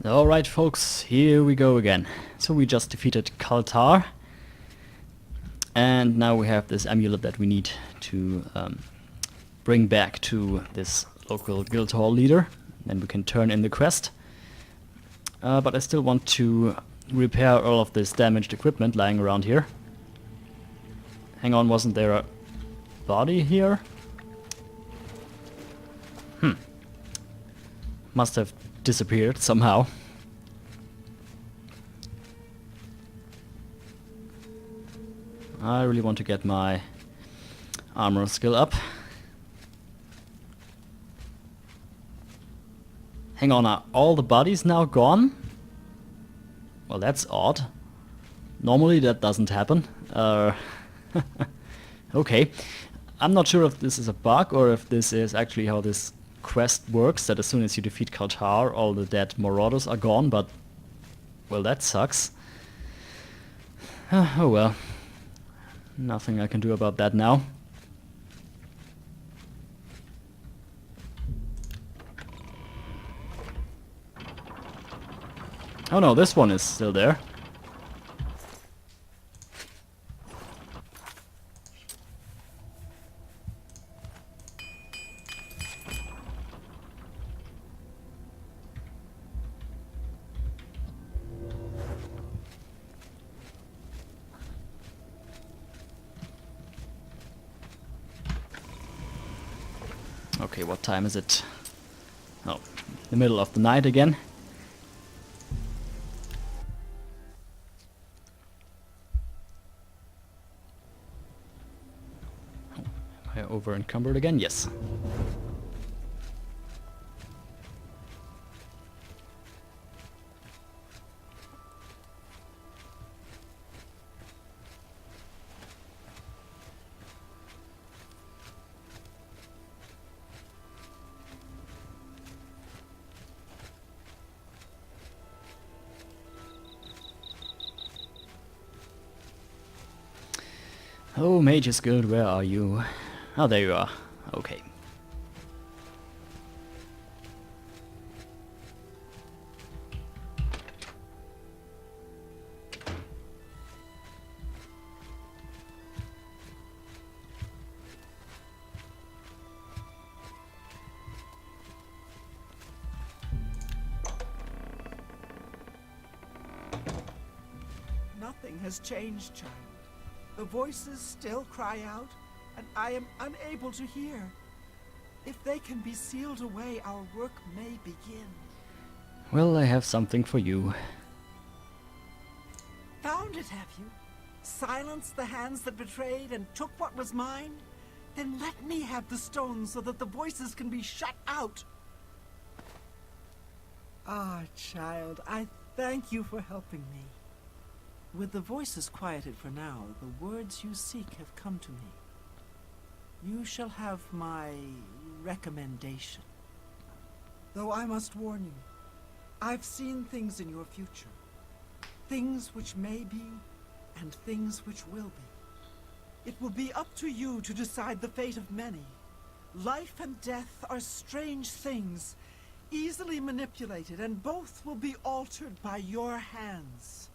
Alright folks, here we go again. So we just defeated Kaltar. And now we have this amulet that we need to bring back to this local guild hall leader. Then we can turn in the quest. But I still want to repair all of this damaged equipment lying around here. Hang on, wasn't there a body here? Must have disappeared somehow. I really want to get my armor skill up. Hang on, are all the bodies now gone? Well, that's odd. Normally that doesn't happen. Okay. I'm not sure if this is a bug or if this is actually how this quest works, that as soon as you defeat Kaltar, all the dead marauders are gone, but... well, that sucks. Oh well. Nothing I can do about that now. Oh no, this one is still there. Okay, what time is it? Oh, the middle of the night again. Oh, am I over encumbered again? Yes. Oh, Mage's Guild, where are you? Oh, there you are. Okay. Nothing has changed, child. The voices still cry out, and I am unable to hear. If they can be sealed away, our work may begin. Well, I have something for you. Found it, have you? Silenced the hands that betrayed and took what was mine? Then let me have the stones so that the voices can be shut out. Ah, child, I thank you for helping me. With the voices quieted for now, the words you seek have come to me. You shall have my recommendation. Though I must warn you, I've seen things in your future. Things which may be, and things which will be. It will be up to you to decide the fate of many. Life and death are strange things, easily manipulated, and both will be altered by your hands.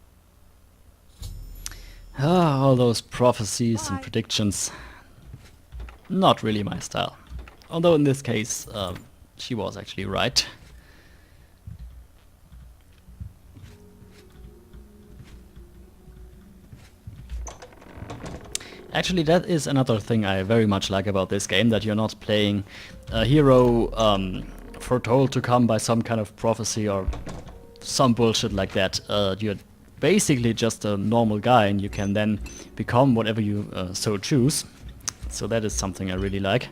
Ah, all those prophecies and predictions. Not really my style. Although in this case, she was actually right. Actually, that is another thing I very much like about this game, that you're not playing a hero foretold to come by some kind of prophecy or some bullshit like that. You're basically just a normal guy, and you can then become whatever you so choose. So that is something I really like.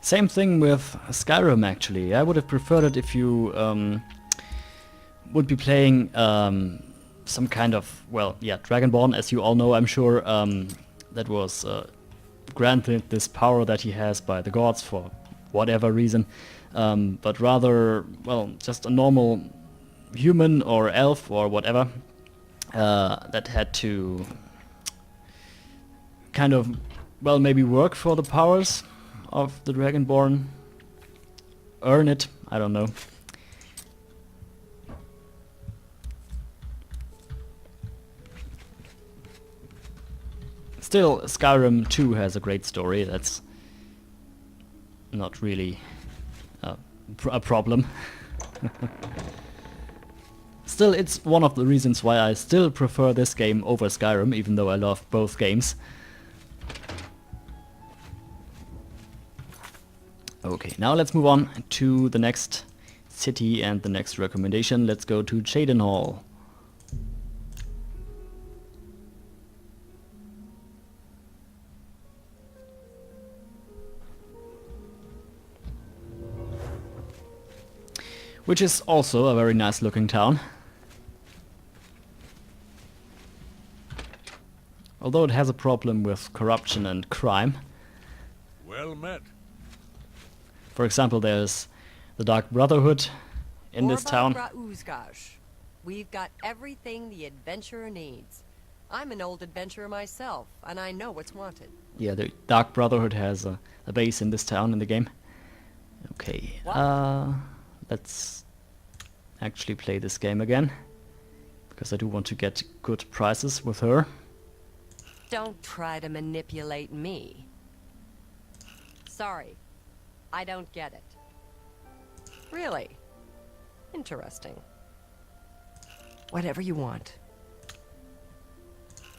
Same thing with Skyrim, actually. I would have preferred it if you would be playing some kind of, well, yeah, Dragonborn, as you all know, I'm sure, that was granted this power that he has by the gods for whatever reason, but rather, well, just a normal human or elf or whatever that had to kind of, well, maybe work for the powers of the Dragonborn, earn it, I don't know. Still, Skyrim 2 has a great story. That's not really a problem. Still, it's one of the reasons why I still prefer this game over Skyrim, even though I love both games. Okay, now let's move on to the next city and the next recommendation. Let's go to Cheydinhal. Which is also a very nice looking town. Although it has a problem with corruption and crime. Well met. For example, there's the Dark Brotherhood in this town. We've got everything the adventurer needs. I'm an old adventurer myself, and I know what's wanted. Yeah, the Dark Brotherhood has a base in this town in the game. Okay, let's actually play this game again, because I do want to get good prices with her. Don't try to manipulate me. Sorry, I don't get it. Really? Interesting. Whatever you want.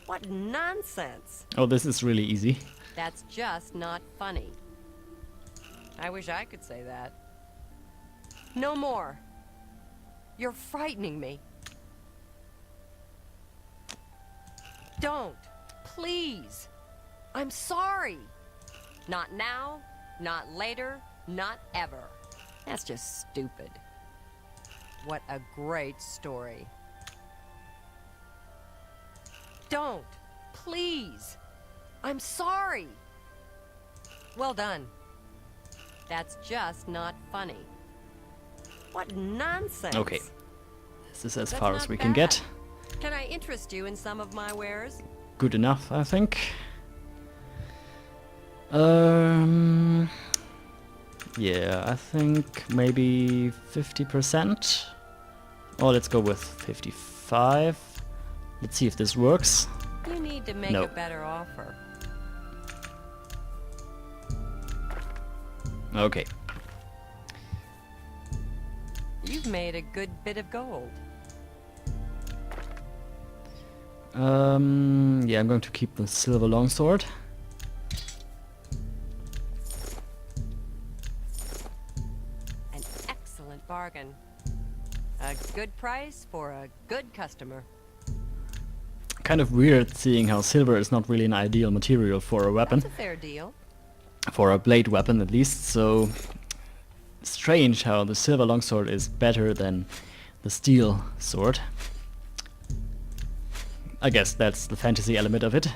What nonsense! Oh, this is really easy. That's just not funny. I wish I could say that. No more. You're frightening me. Don't. Please. I'm sorry. Not now, not later, not ever. That's just stupid. What a great story. Don't. Please. I'm sorry. Well done. That's just not funny. What nonsense. Okay. This is as That's far as not we can bad. get. Can I interest you in some of my wares? Good enough, I think. Yeah, I think maybe 50%. Oh, let's go with 55. Let's see if this works. You need to make No. a better offer. Okay. You've made a good bit of gold. Yeah, I'm going to keep the silver longsword. An excellent bargain. A good price for a good customer. Kind of weird seeing how silver is not really an ideal material for a weapon. That's a fair deal. For a blade weapon at least, so strange how the silver longsword is better than the steel sword. I guess that's the fantasy element of it.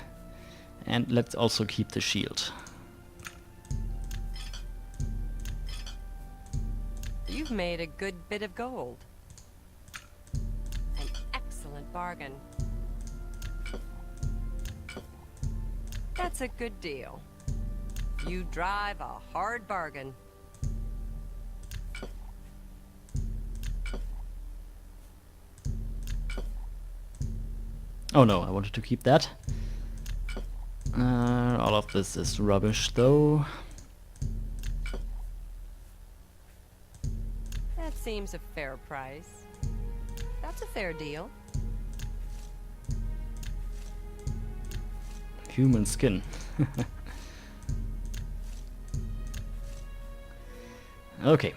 And let's also keep the shield. You've made a good bit of gold. An excellent bargain. That's a good deal. You drive a hard bargain. Oh no, I wanted to keep that. All of this is rubbish though. That seems a fair price. That's a fair deal. Human skin. Okay.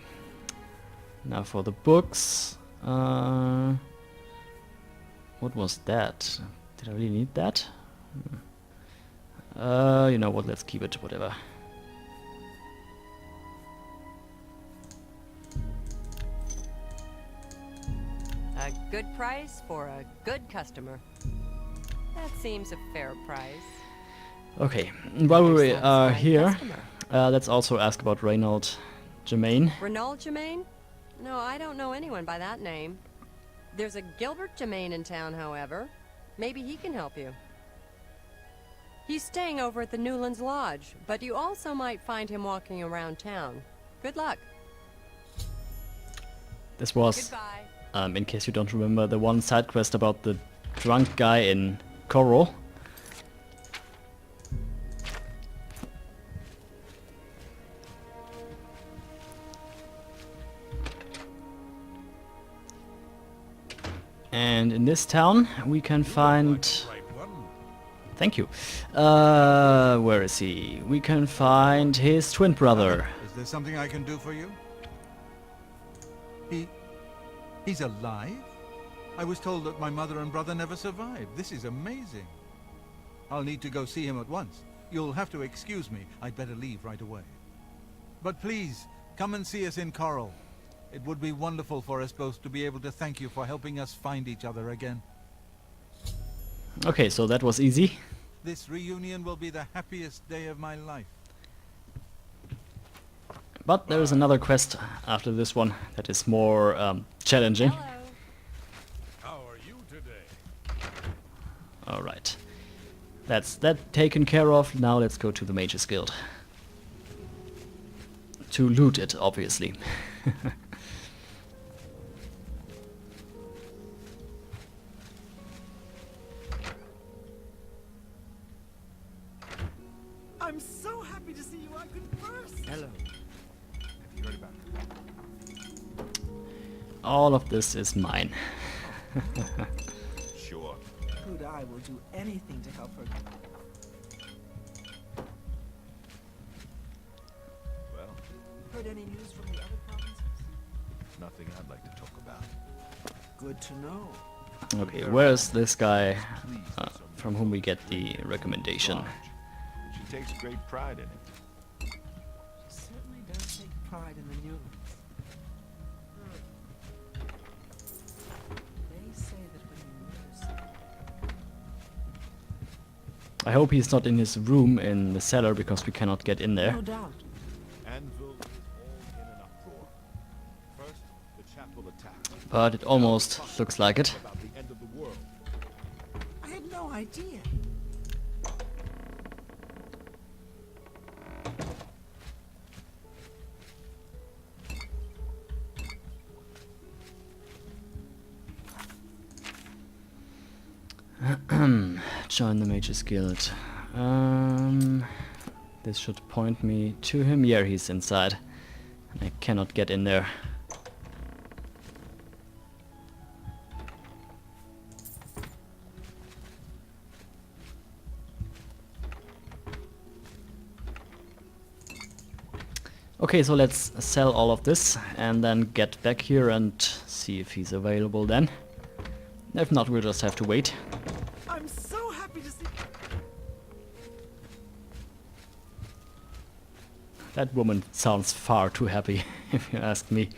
Now for the books. What was that? Did I really need that? You know what, let's keep it, whatever. A good price for a good customer. That seems a fair price. Okay, while we You're are satisfying here, customer. Let's also ask about Reynold Germain. Renaud Germain? No, I don't know anyone by that name. There's a Gilbert Germain in town, however. Maybe he can help you. He's staying over at the Newlands Lodge, but you also might find him walking around town. Good luck. This was, Goodbye. in case you don't remember, the one side quest about the drunk guy in Coral. And in this town we can find... Right one. Thank you. Where is he? We can find his twin brother. Is there something I can do for you? He's alive? I was told that my mother and brother never survived. This is amazing. I'll need to go see him at once. You'll have to excuse me. I'd better leave right away. But please, come and see us in Coral. It would be wonderful for us both to be able to thank you for helping us find each other again. Okay, so that was easy. This reunion will be the happiest day of my life. But there is another quest after this one that is more challenging. Hello. How are you today? Alright. That's that taken care of. Now let's go to the Mages Guild. To loot it, obviously. I'm so happy to see you. I could burst. Hello. Have you heard about it? All of this is mine. Sure. Good I will do anything to help her. Well, Heard any news from the other provinces? nothing I'd like to talk about. Good to know. Okay, where's this guy from whom we get the recommendation? She takes great pride in it. She certainly does take pride in the Newlands. They say that when you notice... I hope he's not in his room in the cellar because we cannot get in there. No doubt. Anvil is all in an uproar. First, the chapel attacked. But it almost looks like it. About the end of the world. I had no idea. Join the Mages Guild. This should point me to him. Yeah, he's inside. I cannot get in there. Okay, so let's sell all of this and then get back here and see if he's available then. If not, we'll just have to wait. I'm so happy to see... That woman sounds far too happy, if you ask me.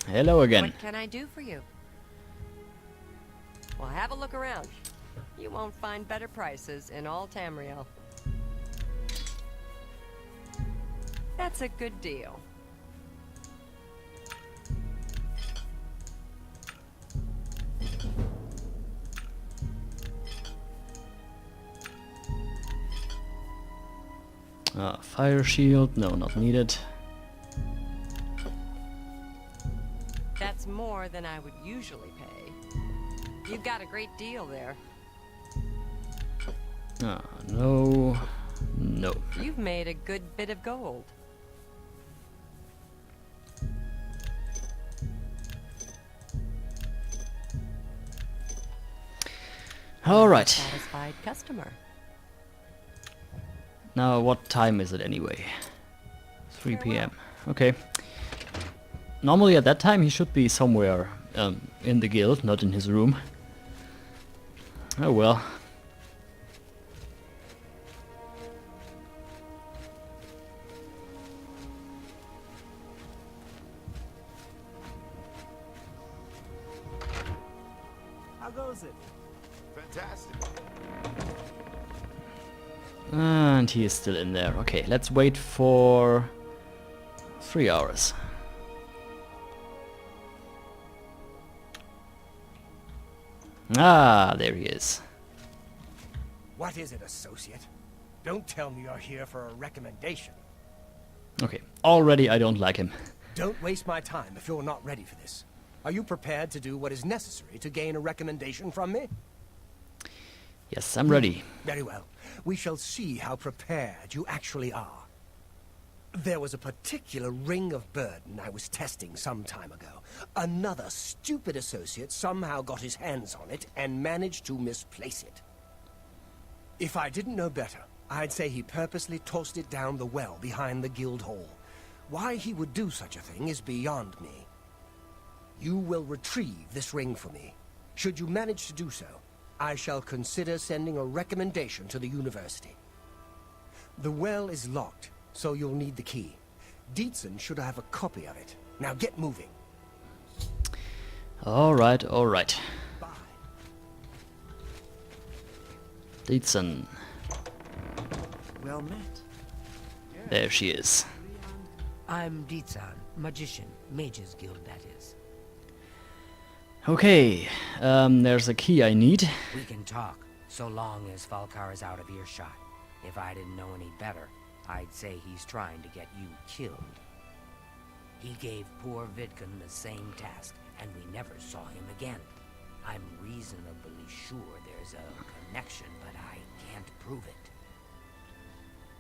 Hello again. What can I do for you? Well, have a look around. You won't find better prices in all Tamriel. That's a good deal. Fire shield, no, not needed. That's more than I would usually pay. You've got a great deal there. No, no. You've made a good bit of gold. All right. Satisfied customer. Now, what time is it anyway? 3 p.m. Okay. Normally at that time he should be somewhere in the guild, not in his room. Oh well. goes it? Fantastic. And he is still in there. Okay, let's wait for 3 hours. Ah, there he is. What is it, associate? Don't tell me you're here for a recommendation. Okay, already I don't like him. Don't waste my time if you're not ready for this. Are you prepared to do what is necessary to gain a recommendation from me? Yes, I'm ready. Very well. We shall see how prepared you actually are. There was a particular ring of burden I was testing some time ago. Another stupid associate somehow got his hands on it and managed to misplace it. If I didn't know better, I'd say he purposely tossed it down the well behind the guild hall. Why he would do such a thing is beyond me. You will retrieve this ring for me. Should you manage to do so, I shall consider sending a recommendation to the university. The well is locked, so you'll need the key. Dietzen should have a copy of it. Now get moving. Alright, alright. Bye. Dietzen. Well met. There she is. I'm Dietzen, magician, mages guild that is. Okay, there's a key I need. We can talk, so long as Falkar is out of earshot. If I didn't know any better, I'd say he's trying to get you killed. He gave poor Vidkun the same task, and we never saw him again. I'm reasonably sure there's a connection, but I can't prove it.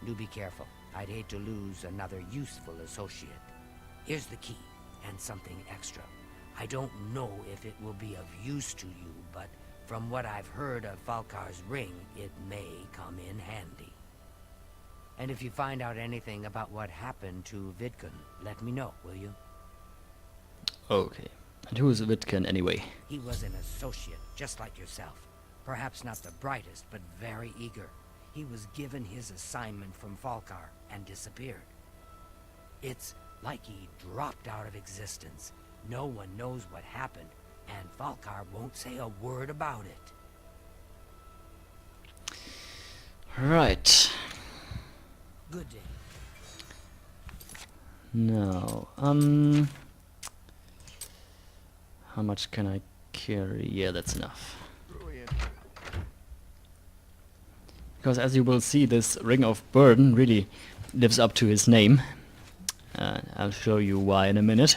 Do be careful. I'd hate to lose another useful associate. Here's the key, and something extra. I don't know if it will be of use to you, but from what I've heard of Falkar's ring, it may come in handy. And if you find out anything about what happened to Vidkun, let me know, will you? Okay. And who is Witken anyway? He was an associate, just like yourself. Perhaps not the brightest, but very eager. He was given his assignment from Falkar and disappeared. It's like he dropped out of existence. No one knows what happened, and Falkar won't say a word about it. Right. Good day. Now, how much can I carry? Yeah, that's enough. Brilliant. Because as you will see, this Ring of Burden really lives up to his name. I'll show you why in a minute.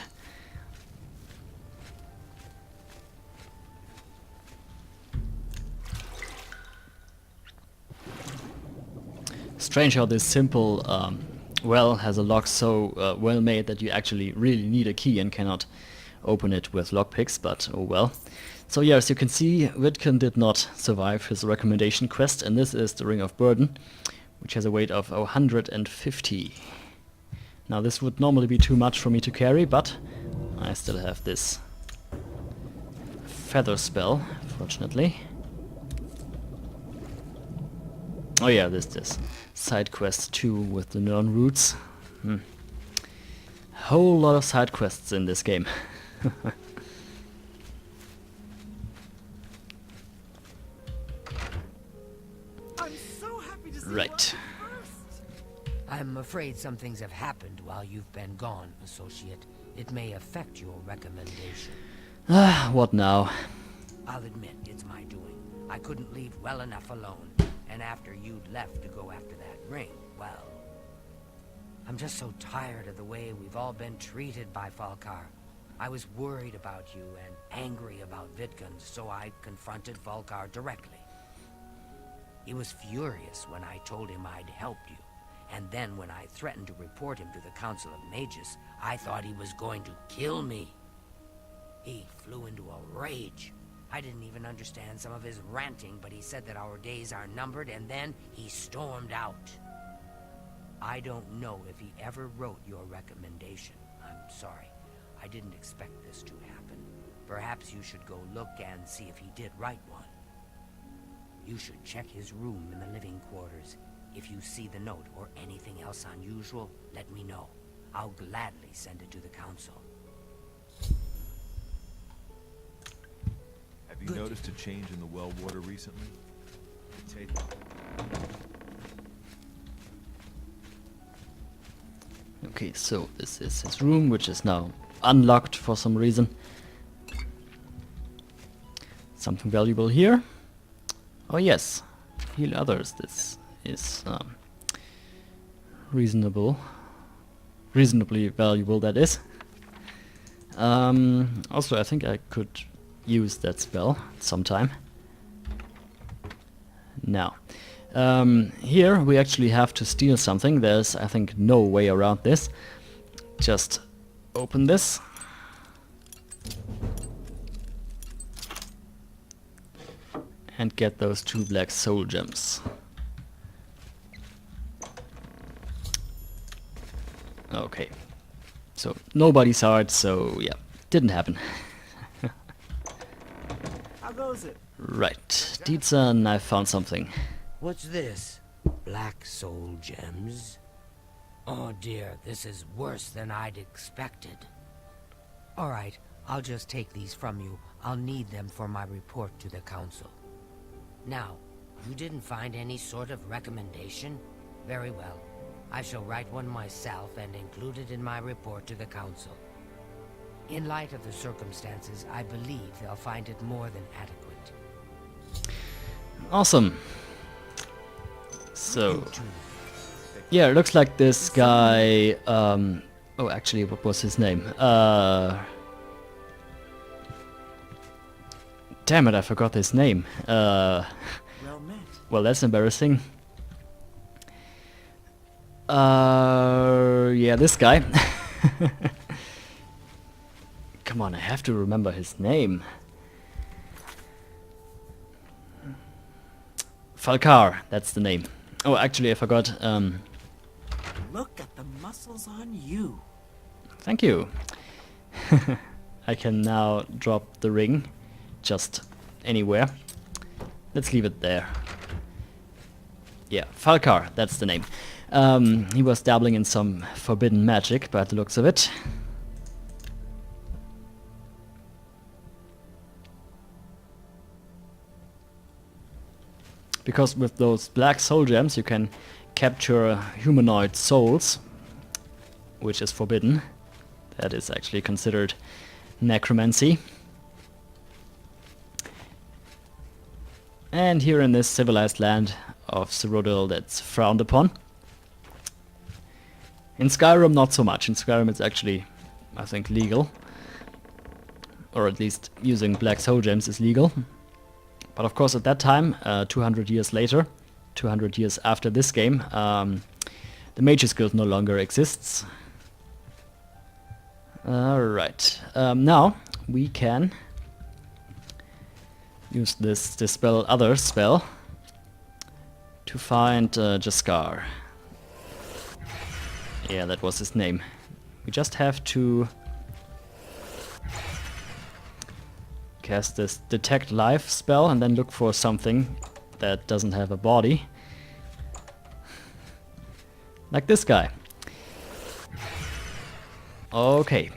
Strange how this simple well has a lock so well made that you actually really need a key and cannot open it with lockpicks, but oh well. So yeah, as you can see, Witken did not survive his recommendation quest, and this is the Ring of Burden, which has a weight of 150. Now this would normally be too much for me to carry, but I still have this feather spell, fortunately. Oh yeah, this side quest too with the Nern roots. Whole lot of side quests in this game. I'm so happy to see Right. you first. I'm afraid some things have happened while you've been gone, associate. It may affect your recommendation. What now? I'll admit, it's my doing. I couldn't leave well enough alone. And after you'd left to go after that ring, well... I'm just so tired of the way we've all been treated by Falkar. I was worried about you and angry about Vidkun, so I confronted Falkar directly. He was furious when I told him I'd helped you. And then when I threatened to report him to the Council of Mages, I thought he was going to kill me. He flew into a rage. I didn't even understand some of his ranting, but he said that our days are numbered, and then he stormed out. I don't know if he ever wrote your recommendation. I'm sorry. I didn't expect this to happen. Perhaps you should go look and see if he did write one. You should check his room in the living quarters. If you see the note or anything else unusual, let me know. I'll gladly send it to the council. Have Have you noticed a change in the well water recently? Cheydinhal. Okay, so this is his room, which is now unlocked for some reason. Something valuable here. Oh yes, heal others. This is reasonably valuable, that is. Also, I think I could use that spell sometime. Now, here we actually have to steal something. There's, I think, no way around this. Just open this. And get those 2 black soul gems. Okay. So, nobody saw it, so yeah, didn't happen. How goes it? Right. Dietzen, I found something. What's this? Black soul gems? Oh dear, this is worse than I'd expected. Alright, I'll just take these from you. I'll need them for my report to the council. Now, you didn't find any sort of recommendation? Very well. I shall write one myself and include it in my report to the council. In light of the circumstances, I believe they'll find it more than adequate. Awesome. So, yeah, it looks like this guy, oh, actually, what was his name? Damn it, I forgot his name. Well met. Well, that's embarrassing. Yeah, this guy. Come on, I have to remember his name. Falcar, that's the name. Oh, actually, I forgot. Look at the muscles on you. Thank you. I can now drop the ring just anywhere. Let's leave it there. Yeah, Falcar, that's the name. He was dabbling in some forbidden magic by the looks of it. Because with those black soul gems you can capture humanoid souls, which is forbidden. That is actually considered necromancy. And here in this civilized land of Cyrodiil, that's frowned upon. In Skyrim, not so much. In Skyrim, it's actually, I think, legal. Or at least using black soul gems is legal. But of course, at that time, 200 years later, 200 years after this game, the Mages Guild no longer exists. Alright, now we can use this Dispel Other spell to find Jaskar. Yeah, that was his name. We just have to cast this Detect Life spell and then look for something that doesn't have a body. Like this guy. Okay.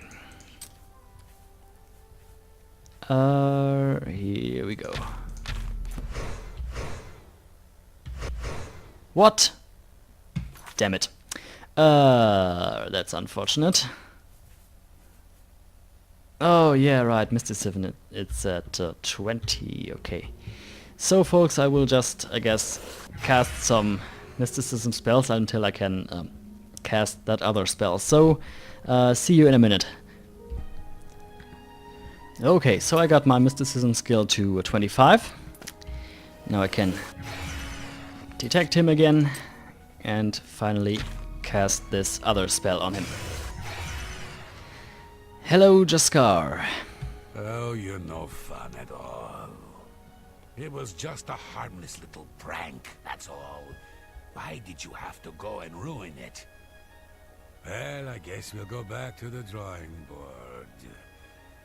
Here we go. What? Damn it. That's unfortunate. Oh yeah, right, Mysticism, it's at 20, okay. So folks, I will just, I guess, cast some Mysticism spells until I can cast that other spell. So, see you in a minute. Okay, so I got my Mysticism skill to 25. Now I can detect him again and finally cast this other spell on him. Hello, Jaskar. Oh, you're no fun at all. It was just a harmless little prank, that's all. Why did you have to go and ruin it? Well, I guess we'll go back to the drawing board.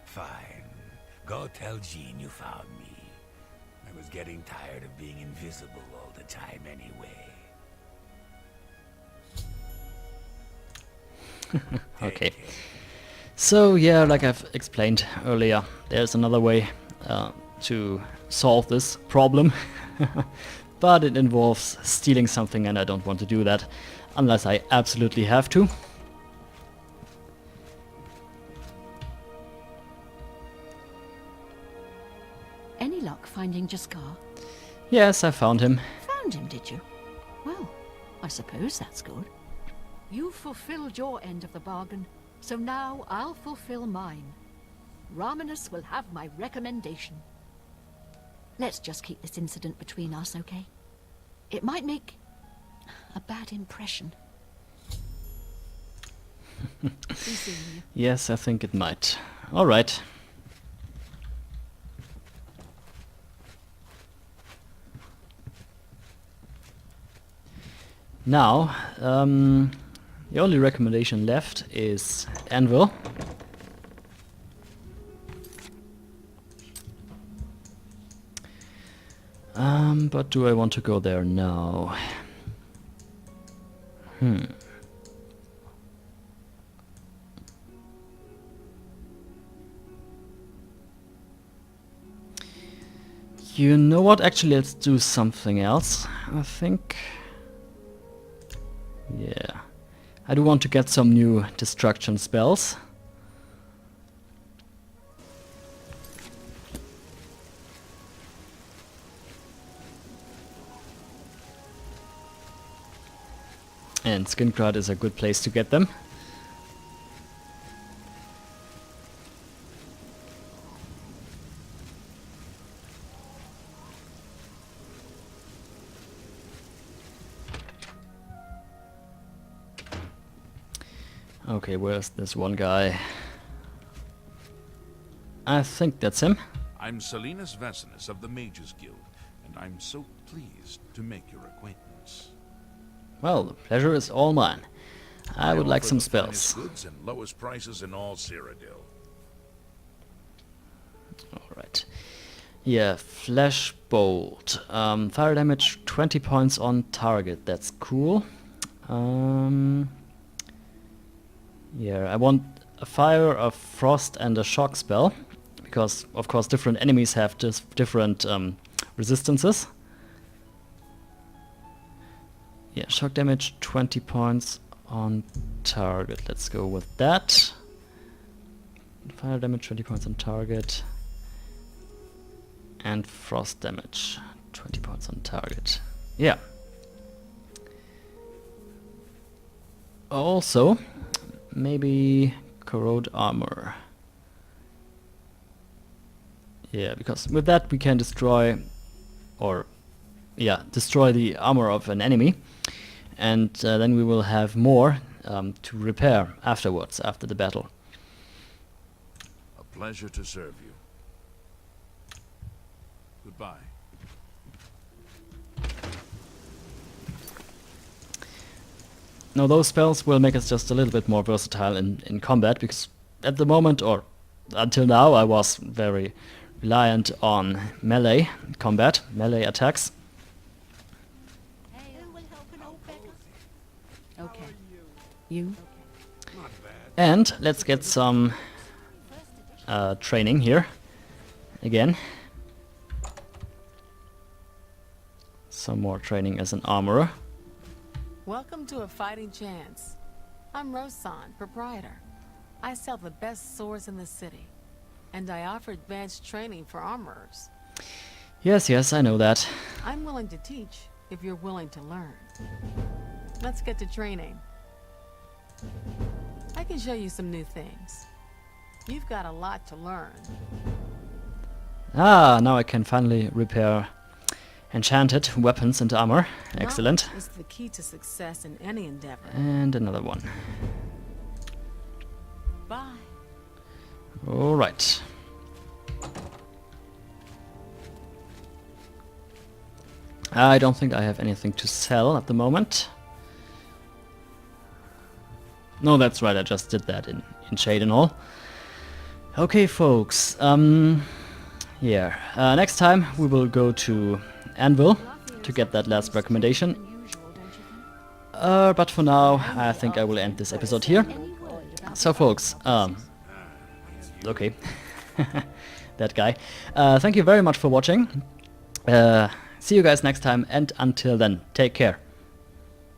Fine. Go tell Jean you found me. I was getting tired of being invisible all the time anyway. Okay. So yeah, like I've explained earlier, there's another way to solve this problem. But it involves stealing something, and I don't want to do that unless I absolutely have to. Any luck finding Jaskar? Yes, I found him. Found him, did you? Well, I suppose that's good. You've fulfilled your end of the bargain, so now I'll fulfill mine. Raminus will have my recommendation. Let's just keep this incident between us, okay? It might make a bad impression. Be seeing you. Yes, I think it might. Alright. Now, the only recommendation left is Anvil. But do I want to go there now? You know what? Actually, let's do something else, I think. Yeah. I do want to get some new destruction spells. And Skincrad is a good place to get them. Okay, where's this one guy? I think that's him. I'm Salinas Vesinus of the Mages Guild, and I'm so pleased to make your acquaintance. Well, the pleasure is all mine. I would like offer some the finest spells. goods and lowest prices in all Cyrodiil. Alright. Yeah, Flash Bolt. Fire damage 20 points on target. That's cool. Yeah, I want a fire, a frost, and a shock spell. Because, of course, different enemies have different resistances. Yeah, shock damage 20 points on target. Let's go with that. Fire damage 20 points on target. And frost damage 20 points on target. Yeah. Also, maybe corrode armor. Yeah, because with that we can destroy the armor of an enemy, and then we will have more to repair afterwards, after the battle. A pleasure to serve you. Goodbye. Now those spells will make us just a little bit more versatile in combat, because at the moment, or until now, I was very reliant on melee combat, melee attacks. Okay. You? And let's get some training here again. Some more training as an armorer. Welcome to A Fighting Chance. I'm Rosan, proprietor. I sell the best swords in the city, and I offer advanced training for armorers. Yes, I know that. I'm willing to teach if you're willing to learn. Let's get to training. I can show you some new things. You've got a lot to learn. Ah, now I can finally repair enchanted weapons and armor. Excellent. Knowledge is the key to success in any endeavor. And another one. Bye. Alright. I don't think I have anything to sell at the moment. No, that's right, I just did that in Cheydinhal. Okay, folks. Next time we will go to Anvil to get that last recommendation. But for now, I think I will end this episode here. So folks, okay. That guy. Thank you very much for watching. See you guys next time, and until then, take care.